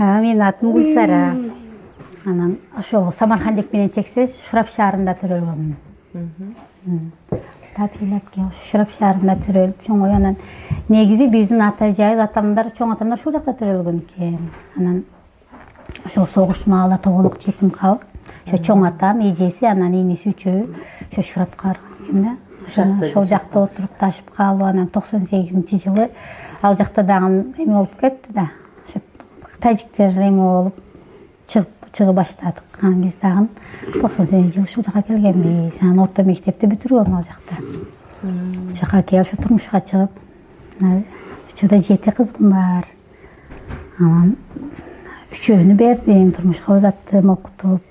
Менин атым Гүлсара. Анан ошол Самаркандек менен чексес Шурап шаарында төрөлгөнмүн. Табилатке Шурап шаарында төрөлүп чоңой. Анан негизи биздин ата жайыбыз атамдар, чоң атамдар ушул жакта төрөлгөн экен. Анан ошол согуш маалда тоголук жетим калып, ошо чоң атам, эжеси, анан иниси үчөө ошо Шурапка барган экен да. Ошол жакта отуруп ташып калып, анан 98-жылы ал жакта дагы эме болуп кетти да. Ошо тажиктер эме болуп чыгып баштадык. Анан биз дагы 98-жылы ушул жака келгенбиз. Анан орто мектепти бүтүргөм ал жакта. Ушул жака келип ушу турмушка чыгып, учурда 7 кызым бар. Анан үчөөнү бердим, турмушка узаттым, окутуп.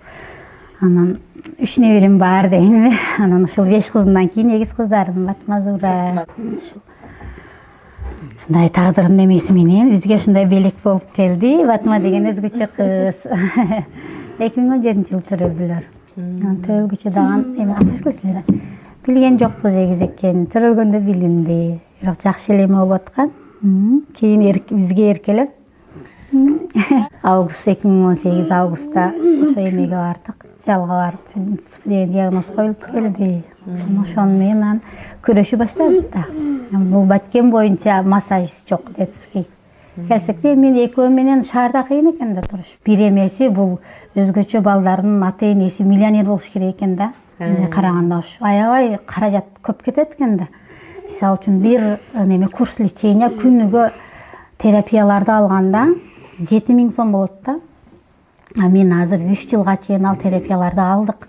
Анан 3 неберем бар дейм. Анан ушул 5 кызымдан кийин эгиз кыздарым Батма, Зура. Ушундай тагдырдын немеси менен бизге ушундай белек болуп келди. Батма деген өзгөчө кыз. 2017-жылы төрөлдүлөр. Анан төрөлгүчө дагы эме кылсызлар. Билген жокпуз эгиз экенин, төрөлгөндө билинди. Бирок жакшы эле эме болуп аткан. Кийин бизге эркелеп август 2018 августта ошо эмеге бардык. Жалга барып, диагноз коюлуп келди. Ошону менен күрөшү баштадык да. Бул баткен боюнча массаж жок, детский. Келсек де мен экөө менен шаарда кыйын экен да туруш. Бир эмеси бул өзгөчө балдардын ата-энеси миллионер болуш керек экен да. Караганда ушу аябай каражат көп кетет экен да. Мисалы үчүн бир неме курс лечения күнүгө терапияларды алганда 7000 сом болот да. Мен азыр 3 жылга чейин ал терапияларды алдык.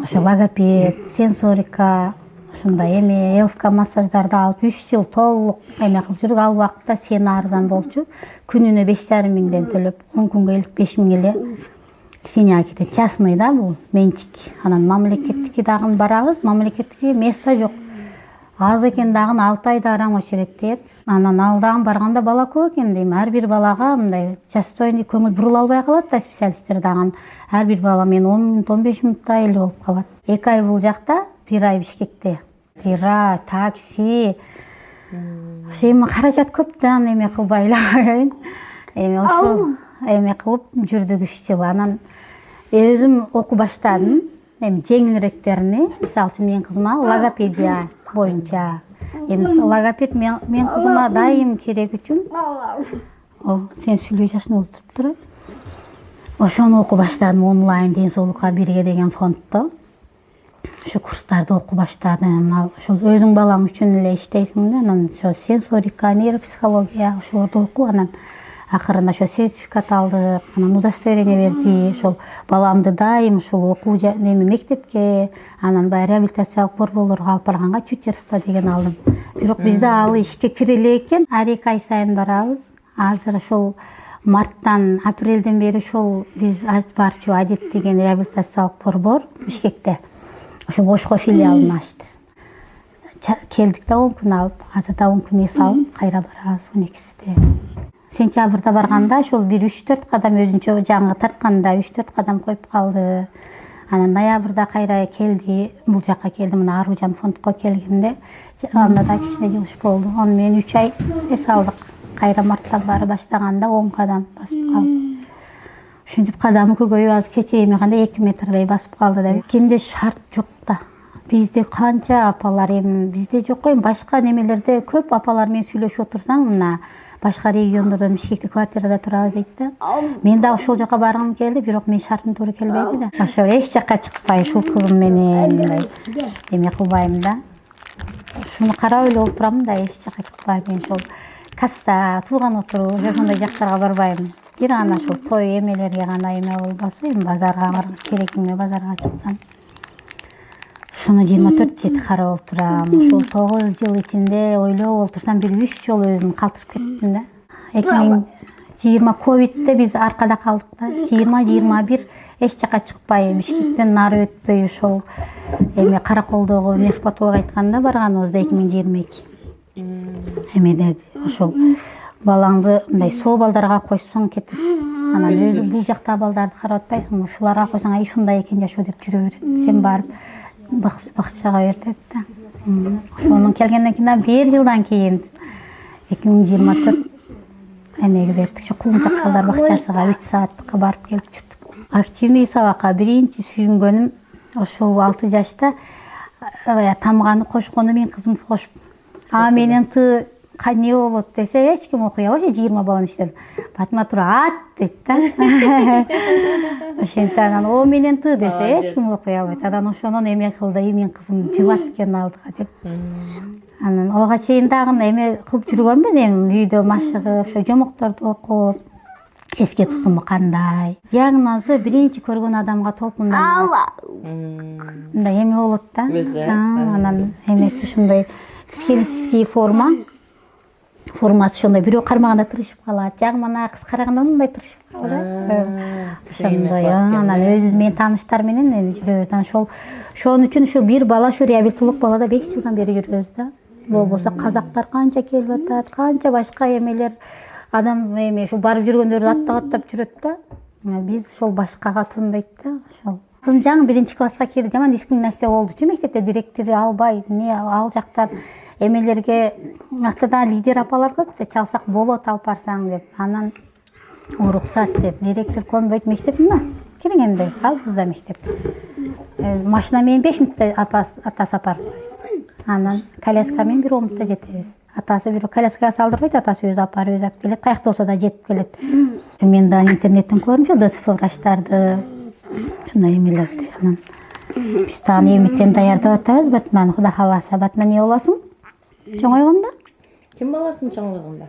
Ошо логопед, сенсорика, ушундай эме ЛФК массаждарды алып 3 жыл толук эме кылып жүрүп, ал убакта сен арзан болчу. Күнүнө 5,5 төлөп, 10 күнгө 55 эле синяк кетет. Частный да бул, менчик. Анан мамлекеттики дагы барабыз, мамлекеттики место жок. Аз экен дагы 6 айда араң очерет деп. Анан ал дагы барганда бала көп экен дейм. Ар бир балага мындай частойный көңүл бурула албай калат да специалисттер дагы. Ар бир бала мен 10 мүнөт, 15 мүнөттө эле болуп калат. 2 ай бул жакта, 1 ай Бишкекте. Тира, такси. Эми каражат көп да, эме кылбай эле. Эми ошо эме кылып жүрдүк 3 жыл. Анан өзүм окуу баштадым. Эми жеңилиректерини, мисалы үчүн менин кызыма логопедия боюнча. Эми логопед мен кызыма дайым керек үчүн. Сен сүйлөй жашын олтуруп тур. Ошону окуу баштадым онлайн ден соолукка бирге деген фонддо. Ошо курстарды окуу баштадым. Ал ошол өзүң балаң үчүн эле иштейсиң да, анан ошо сенсорика, нейропсихология ошолорду окуп, анан акырында ошо сертификат алдык, анан удостоверение берди. Ошол баламды дайым ушул окуу неме мектепке, анан баягы реабилитациялык борборлорго алып барганга чучерство деген алдым. Бирок бизде ал ишке кире эле экен. Ар 2 ай сайын барабыз. Азыр ошол марттан, апрелден бери ошол биз барчу Адип деген реабилитациялык борбор Бишкекте. Ошо Бошко филиалын ачты. Келдик да 10 күн алып, азыр да 10 күн эс алып кайра барабыз 12-синде. Сентябрда барганда ошол бир 3-4 кадам өзүнчө жаңы тартканда 3-4 кадам коюп калды. Анан ноябрда кайра келди, бул жака келди, мына Аружан фондко келгенде анда да кичине жылыш болду. Аны менен 3 ай эс алдык. Кайра марттан бара баштаганда 10 кадам басып калды. Ушинтип кадамы көбөйүп азыр кече эми кандай 2 метрдей басып калды да. Кимде шарт жок да. Бизде канча апалар, эми бизде жок, эми башка немелерде көп апалар менен сүйлөшүп отурсаң, мына башка региондордо Бишкекте квартирада турабыз дейт да. Мен да ошол жака баргым келди, бирок мен шартым туура келбейди да. Ошол эч жакка чыкпай, ушул кызым менен эме кылбайм да. Ушуну карап эле отурам да, эч жака чыкпайм. Мен ошол касса, тууган отуруу, ошондой жактарга барбайм. Бир гана ошол той эмелерге гана эме болбосо, эми базарга баргым керек, эме базарга чыксам. Ушуну 24 жети карап отурам. Ушул 9 жыл ичинде ойлоп отурсам бир 3 жолу өзүм калтырып кеттим да. 2020 ковидте биз аркада калдык да. 20-21 эч жака чыкпай, Бишкектен нары өтпөй ошол эме Караколдогу нефролог айтканда барганыбызда 2022. Эмеде ошол балаңды мындай соо балдарга койсоң кетип, анан өзү бул жакта балдарды карап атпайсың, ушуларга койсоң ай ушундай экен жашоо деп жүрө берет. Сен барып бакчага бер дет да. Ошонун келгенден кийин 1 жылдан кийин 2024 эмеге бердик. Ошо Кулунчак балдар бакчасыга 3 сааттыкка барып келип жүрдүк. Активный сабакка биринчи сүйүнгөнүм ошол 6 жашта тамганы кошкону мен кызым кошуп. А менен ты кане болот десе эч ким окуй албайт. 20 баланын ичинен. Батма тура ат дейт да. Ошентип анан о менен ты десе эч ким окуй албайт. Анан ошонун эме кылды, мен кызым жылат экен алдыга деп. Анан ага чейин дагы эме кылып жүргөнбүз, эми үйдө машыгып, ошо жомокторду окуп, эске тутуму кандай. Диагнозу биринчи көргөн адамга толкунданат. Мындай эме болот да. Анан эмеси ушундай схематический формасы ошондой, бирөө кармаганда тырышып калат, жагмана кыз караганда мындай тырышып калат. Ошондой, анан өзүбүз менен тааныштар менен жүрөбүз. Ошон үчүн ушу бир бала, ушу реабилитолог балада 5 жылдан бери жүрөбүз да. Болбосо казактар канча келип атат, канча башка эмелер адам эме ушу барып жүргөндөрдү аттап жүрөт да. Биз ошол башкага көнбөйт да. Ошол кызым жаңы 1-класска кирди, жаман дискриминация болдучу мектепте, директор албай, ал жактан эмелерге актадан лидер апалар көп да, чалсак болот алып барсаң деп. Анан уруксат деп директор көнбөйт, мектеп мына киргенде албызда мектеп. Машина менен 5 мүнөттө атасы апарып. Анан коляска менен 1 минутта жетебиз. Атасы бирөө коляскага салдырбайт, атасы өзү апарып келет, каякта болсо да жетип келет. Мен да интернеттен көрдүм, ДЦФ врачтарды, ушундай эмелерди. Анан биз дагы эмитен даярдап атабыз, Батман, Кудай кааласа. Батман эмне болосуң? Чоңойгондо? Ким баласын чоңойгондо?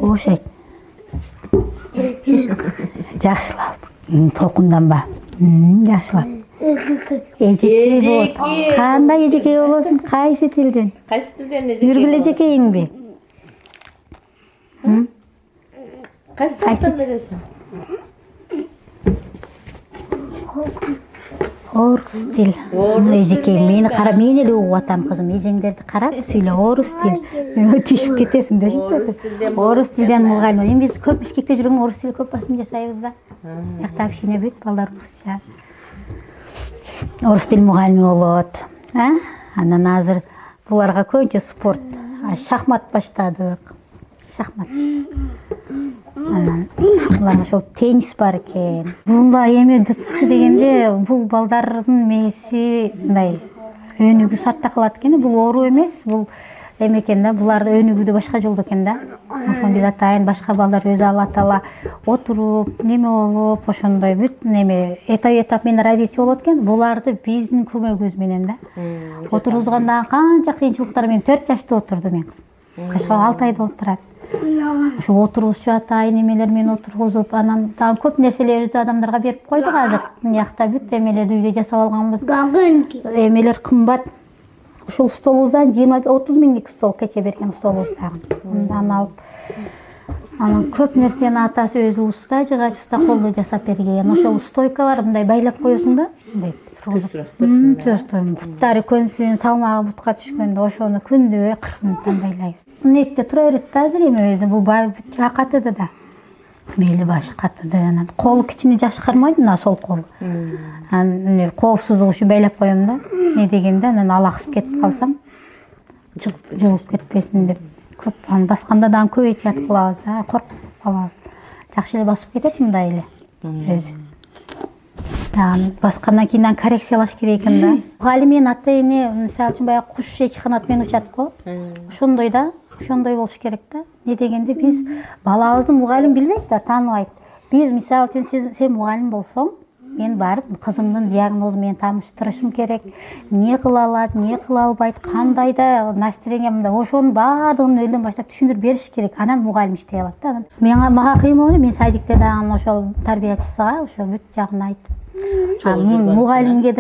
Ошой. Жакшылап, толкунданба. Жакшылап. Эжеке. Кандай эжеке болосуң? Кайсы тилден? Кайсы тилден эжеке? Жүргүл эжекейиңби? Кайсы сабактан бересиң? Орус тил. Эжекей, мени карап, мен эле угуп атам кызым. Эжеңдерди карап, сүйлө орус тил. Түшүп кетесиң деп. Орус тилден мугалим. Эми биз көп Бишкекте жүргөн орус тили көп басым жасайбыз да. Жакта община бүт балдар орусча. Орус тил мугалими болот. Анан азыр буларга көбүнчө спорт, шахмат баштадык. Шахмат. Анан ошол теннис бар экен. Була эме дыцкы дегенде бул балдардын мээси мындай өнүгүү сатта калат экен. Бул оору эмес, бул эме экен да, буларды өнүгүүдө башка жолдо экен да. Ошон биз атайын башка балдар өзү ала отуруп, неме болуп, ошондой бүт неме этап менен развитие болот экен. Буларды биздин көмөгүбүз менен да. Отургузганда канча кыйынчылыктар менен 4 жашта отурду мен кызым. Кышка 6 айда отурат. Ошо отургузчу атайын эмелер менен отургузуп, анан дагы көп нерселерди адамдарга берип койдук азыр. Мыякта бүт эмелерди үйдө жасап алганбыз. Эмелер кымбат. Ушул столубуздан 20-30 миңдик стол кече берген столубуз дагы. Андан алып, анан көп нерсени атасы өзү уста, жыгач уста колдо жасап берген. Ошол стойка бар, мындай байлап коесуң да, мындай тургузуп. Буттары көнсүн, салмагы бутка түшкөндө ошону күндө 40 мүнөттөн байлайбыз. Нетте тура берет да азыр эми өзү, бул катыды да. Мели башы катыды, анан колу кичине жакшы кармайт, мына сол колу. Анан коопсуздук үчүн байлап коем да. Не дегенде анан алаксып кетип калсам, жылып кетпесин деп. Көп аны басканда дагы көп этият кылабыз да, коркуп калабыз. Жакшы эле басып кетет мындай эле. Өзү. Анан баскандан кийин коррекциялаш керек экен да. Мугалим менен ата-эне, мисалы үчүн баягы куш эки канат менен учат го. Ошондой да. Ошондой болуш керек да. Не дегенде биз балабызды мугалим билбейт да, тааныбайт. Биз мисалы үчүн сен мугалим болсоң, мен барып кызымдын диагнозу менен тааныштырышым керек. Не кыла алат, не кыла албайт, кандай да настроение мында, ошонун баардыгын өйдөн баштап түшүндүрүп бериш керек. Анан мугалим иштей алат да. Мага кыйын болду, мен садикте дагы ошол тарбиячысыга ошол бүт жагын айттым. Мугалимге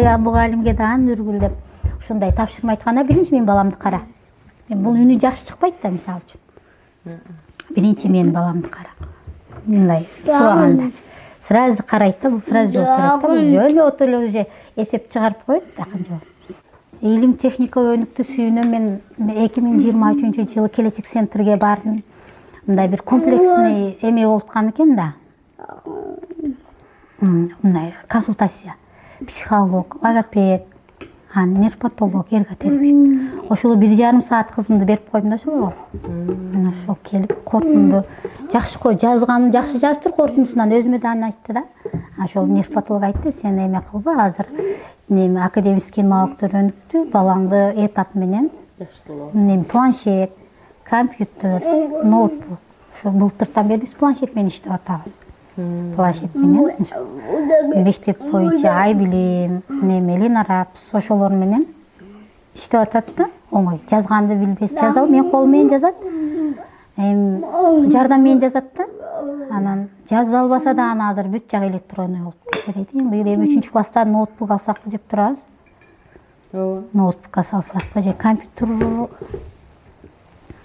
дагы үргүлдеп ушундай тапшырма айтканда биринчи мен баламды кара. Бул үнү жакшы чыкпайт да, мисалы үчүн. Биринчи мен баламды кара. Мындай сураганда. Сразу карайт да, бул сразу жооп берет да. Бул өлө уже эсеп чыгарып коет да канча. Илим техника өнүктү сүйүнөм. Мен 2023-жылы келечек центрге бардым. Мындай бир комплексный эме болуп аткан экен да. Мындай консультация. Психолог, логопед, нейропатолог эрготерапевт. Ошол 1,5 саат кызымды берип койдум да ошолорго. Анан ошол келип кортунду жакшы жазганын жакшы жазыптыр кортундусунан өзүмө да айтты да. Ошол нейропатолог айтты, сен эме кылба, азыр неме академический науктар өнүктү, балаңды этап менен Жакшы болот. планшет, компьютер, ноутбук. Ошо былтыртан бери биз планшет менен иштеп атабыз. Планшет менен мектеп боюнча ай билим, немелин араб, ошолор менен иштеп атат да. Оңой, жазганды билбес жаза, мен кол менен жазат. Жардам менен жазат да. Анан жаза албаса да аны азыр бүт жак электронный болуп кетет. Быйыл 3 класстан ноутбук алсак деп турабыз. Ооба. Ноутбук алсак же компьютер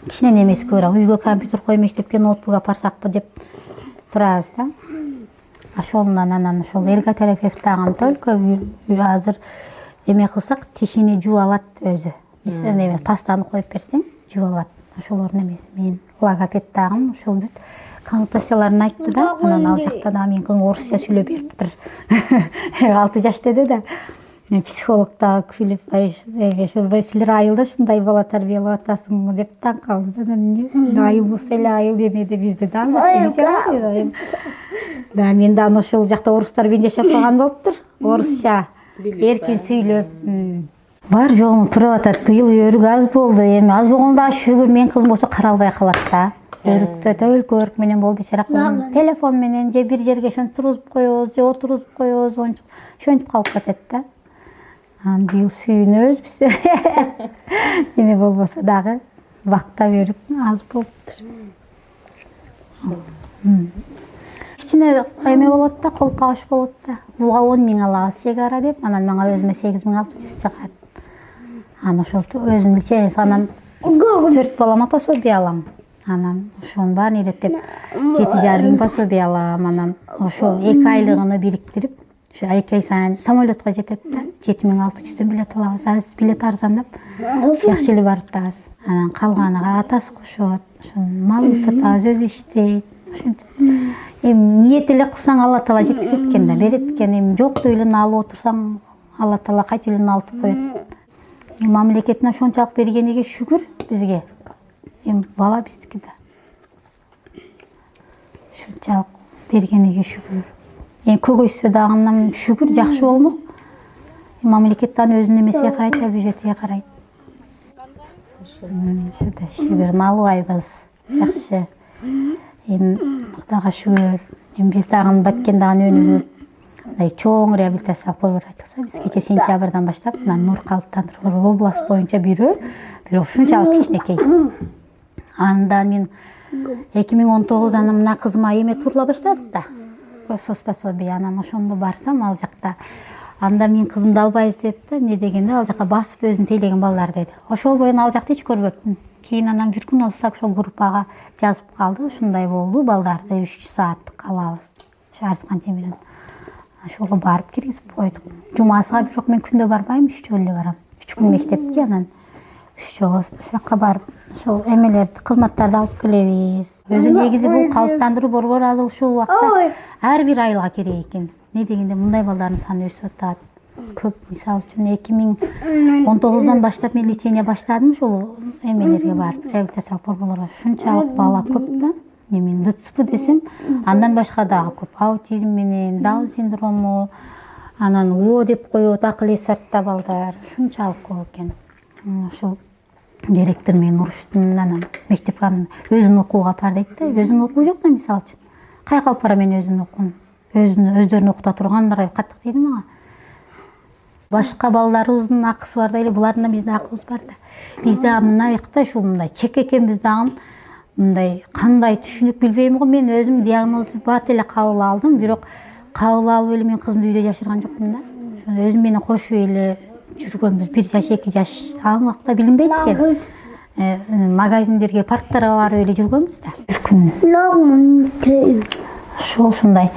кичине немеси көбүрөөк. Үйгө компьютер коюп мектепке ноутбук апарсакпы деп турабыз да. Ошолунан анан ошол эрготерапевт дагы только азыр эме кылсак тишини жууп алат өзү. Биз эме пастаны коюп берсең жууп алат. Ошолордун эмеси. Мен логопед дагы ошол бүт консультацияларын айтты да. Анан ал жакта да мен кызым орусча сүйлөп бериптир. 6 жаш деди да. Психолог дагы күлүп, ошол силер айылда ушундай бала тарбиялап атасыңбы деп таң калды да. Айыл болсо эле айыл эмеде бизде дагы. Да, мен дагы ошол жакта орустар менен жашап калган болуптур. Орусча эркин сүйлөп. Бар жолун пырап атат. Быйыл өрүк аз болду. Эми аз болгондо шүгүр мен кызым болсо каралбай калат да. Өрүктө төлкө өрүк менен болуп бечара кызым. Телефон менен же бир жерге ошентип тургузуп коебуз, же отургузуп коебуз, ошентип калып кетет да. Анан быйыл сүйүнөбүз биз. Эме болбосо дагы бактап өрүк аз болуптур. Кичине эме болот да, кол кабыш болот да. Буга 10 миң алабыз чегара деп, анан мага өзүмө 8600 чыгат. Анан ошол өзүм личенец, анан 4 балама пособие алам. Анан ошонун баарын иреттеп 7,5 миң пособие алам. Анан ошол 2 айлыгын бириктирип, ошо 2 ай сайын самолетко жетет да. 7600 билет алабыз. Азыр билет арзандап, жакшы эле барып атабыз. Анан калганыга атасы кошот. Ошон мал сатабыз, өзү иштейт. Ошентип ниет эле кылсаң Алла Таала жеткизет экен да, берет экен. Эми жокту эле алып отурсаң Алла Таала кайта эле алып коет. Мамлекеттин ошончалык бергениге шүгүр бизге. Эми бала биздики да. Ошончалык бергениге шүгүр. Эми көгөйсө дагы шүгүр, жакшы болмок. Мамлекеттен өзүнүн эмесине карайт, бюджетине карайт. Ошода шүгүрүн албайбыз. Жакшы. Эми Кудайга шүгүр. Эми биз дагы баткен дагы өнүгүп, чоң реабилитациялык борбор ачылса, биз кече сентябрдан баштап нур калыптандыруу область боюнча бирок ушунчалык кичинекей. Анда мен 2019 мына кызыма эме турула баштадык да. Соцпособие, анан ошондо барсам ал жакта анда мен кызымды албайбыз деди да, не дегенде ал жака басып өзүн тейлеген балдар деди. Ошол боюн ал жакты эч көрбөпмүн. Кийин анан бир күн алсак ошол группага жазып калды, ушундай болду, балдарды 3 сааттык алабыз. Ошо арзган темирден. Ошого барып киргизип койдук. Жумасыга бирок мен күндө барбайм, 3 жолу эле барам. 3 күн мектепке, анан 3 жолу ошол жака барып, ошол эмелерди, кызматтарды алып келебиз. Өзү негизи бул калыптандыруу борбору азыр ушул убакта ар бир айылга керек экен. Не дегенде мындай балдардын саны өсүп атат. Көп, мисалы үчүн 2019 баштап мен лечение баштадым ушул эмелерге барып, реабилитациялык борборлорго. Ушунчалык бала көп да. Мен ДЦП десем, андан башка дагы көп. Аутизм менен, Даун синдрому, анан О деп коет, акыл эс артта балдар. Ушунчалык көп экен. Ошол директор менен уруштум, анан мектепке өзүн окууга апар дейт да. Өзүн окуу жок да, мисалы үчүн. Кайга алып барам мен өзүн окуун? Өздөрүн окута тургандар каттык дейди мага. Башка балдарыбыздын акысы бар да эле, булардын да биздин акыбыз бар да. Бизде мына жакта ушул мындай чек экенбиз дагы, мындай кандай түшүнүк билбейм го. Мен өзүм диагнозду бат эле кабыл алдым, бирок кабыл алып эле мен кызымды үйдө жашырган жокмун да. Өзүм менен кошуп эле жүргөнбүз. 1 жаш, 2 жаш ал убакта билинбейт экен. Магазиндерге, парктарга барып эле жүргөнбүз да. Бир күн. Ушундай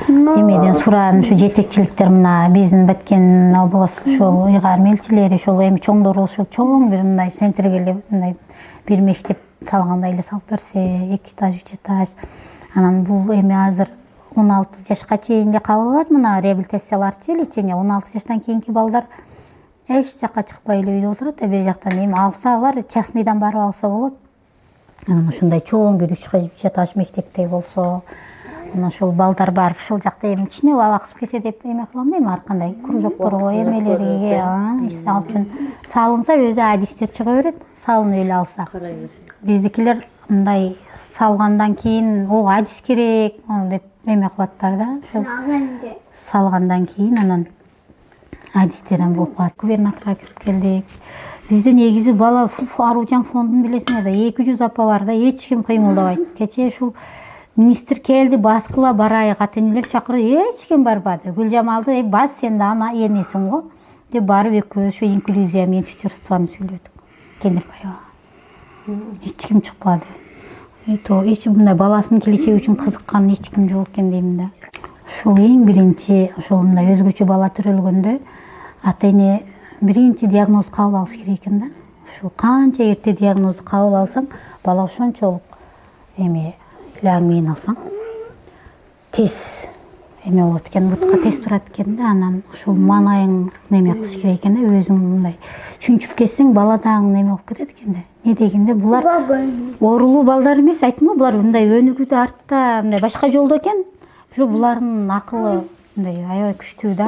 эмеден сураан ушу жетекчиликтер мына биздин Баткен область ошол ыйгарым элчилери ошол эми чоңдору ошол чоң бир мындай центрге эле мындай бир мектеп салгандай эле салып берсе, 2 этаж 3 этаж. Анан бул эми азыр 16 жашка чейин эле кабыл алат мына реабилитацияларчы лечение. 16 жаштан кийинки балдар эч жакка чыкпай эле үйдө отурат. Бер жактан эми алса алар частныйдан барып алса болот. Анан ушундай чоң бир 3 этаж мектептей болсо, анан ошол балдар барып ушул жакта эми кичине бала кызып келсе деп эме кылам дейм, ар кандай кружокторго эмелерге, ал үчүн салынса өзү адистер чыга берет, салынып эле алса. Биздикилер мындай салгандан кийин адис керек деп эме кылаттар да. Ошол салгандан кийин анан адистерин болуп калат. Губернаторго кирип келдик. Бизде негизи бала Аружан фондун билесиңер да 200 апа бар да, эч ким кыймылдабайт. Кечээ ушул министр келди, баскыла барайык, ата-энелер чакырды, эч ким барбады. Гүлжамалды бас сен да ана энесиң го деп барып экөөбүз ушу инклюзия менен чечирствону сүйлөдүк. Кенирбаева. Эч ким чыкпады. Эч мындай баласынын келечеги үчүн кызыккан эч ким жок экен дейм да. Ушул эң биринчи ошол мындай өзгөчө бала төрөлгөндө ата-эне биринчи диагноз кабыл алыш керек экен да. Ушул канча эрте диагнозду кабыл алсаң, бала ошончолук эми лагң менен алсаң тез эме болот экен, бутка тез турат экен да. Анан ушул маанайың неме кылыш керек экен да, өзүң мындай чүнчүп кетсең бала дагы неме болуп кетет экен да. Не дегенде булар оорулуу балдар эмес, айтма, булар мындай өнүгүүдө артта мындай башка жолдо экен. Бирок булардын акылы мындай аябай күчтүү да.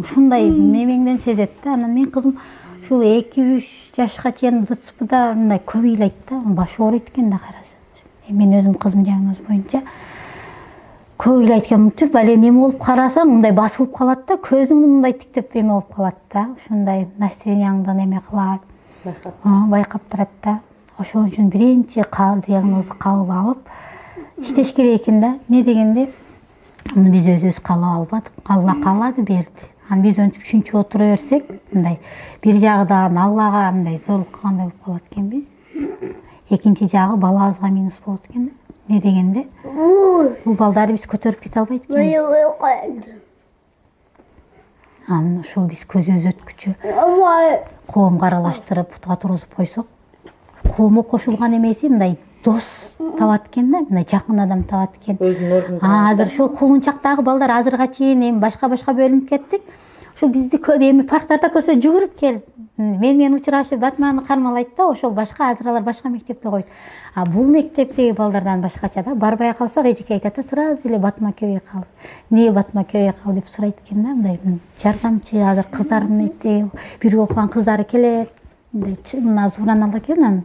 Ушундай мемеңден сезет да. Анан менин кызым ушул 2-3 жашка чейин ДЦПда мындай көп ыйлайт да, башы ооруйт экен да караса. Мен өзүм кызым диагноз боюнча көп ыйлайт экен. Түп эле неме болуп карасаң мындай басылып калат да, көзүң мындай тиктеп эме болуп калат да. Ушундай настроенияңды эме кылат. Байкап турат да. Ошон үчүн биринчи диагнозду кабыл алып иштеш керек экен да. Не дегенде биз өзүбүз каалап албадык. Алла каалады, берди. Анан биз өнтүп чүнчүп отура берсек, мындай бир жагынан Аллага мындай зорлук кылгандай болуп калат экенбиз. Экинчи жагы балабызга минус болот экен да. Не дегенде бул балдарды биз көтөрүп кете албайт экенбиз. Анан ушул биз көзөбүз өткүчү коомго аралаштырып бутка тургузуп койсок, коомго кошулган эмеси мындай дос табат экен да, мындай жакын адам табат экен. Азыр ушул кулунчактагы балдар азырга чейин эми башка бөлүнүп кеттик. Ушул бизди эми парктарда көрсө жүгүрүп келип, менен учурашып батманы кармалайт да, ошол башка, азыр алар башка мектепте койт. Бул мектептеги балдардан башкача да, барбай калсак эжеке айтат да, сразу эле Батма көбөй калды. Эмне Батма көбөй калды деп сурайт экен да, мындай жардамчы азыр кыздарым бирге окуган кыздары келет, мындай мына Зуранала келген,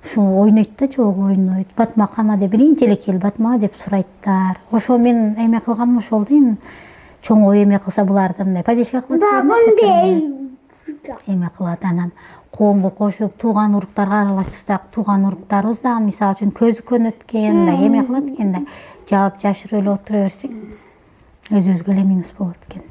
ушул ойнойт да, чогуу ойнойт. Батма кана деп биринчи эле кел Батма деп сурайттар. Ошо мен эме кылганым ошол дейм. Чоң ой эме кылса буларды мындай поддержка кылат. Эме кылат, анан коомго кошуп тууган уруктарга аралаштырсак, тууган уруктарыбыз да мисалы үчүн көзү көнөт экен да, эме кылат экен да, жаап жашырып эле отура берсек өзүбүзгө эле минус болот экен.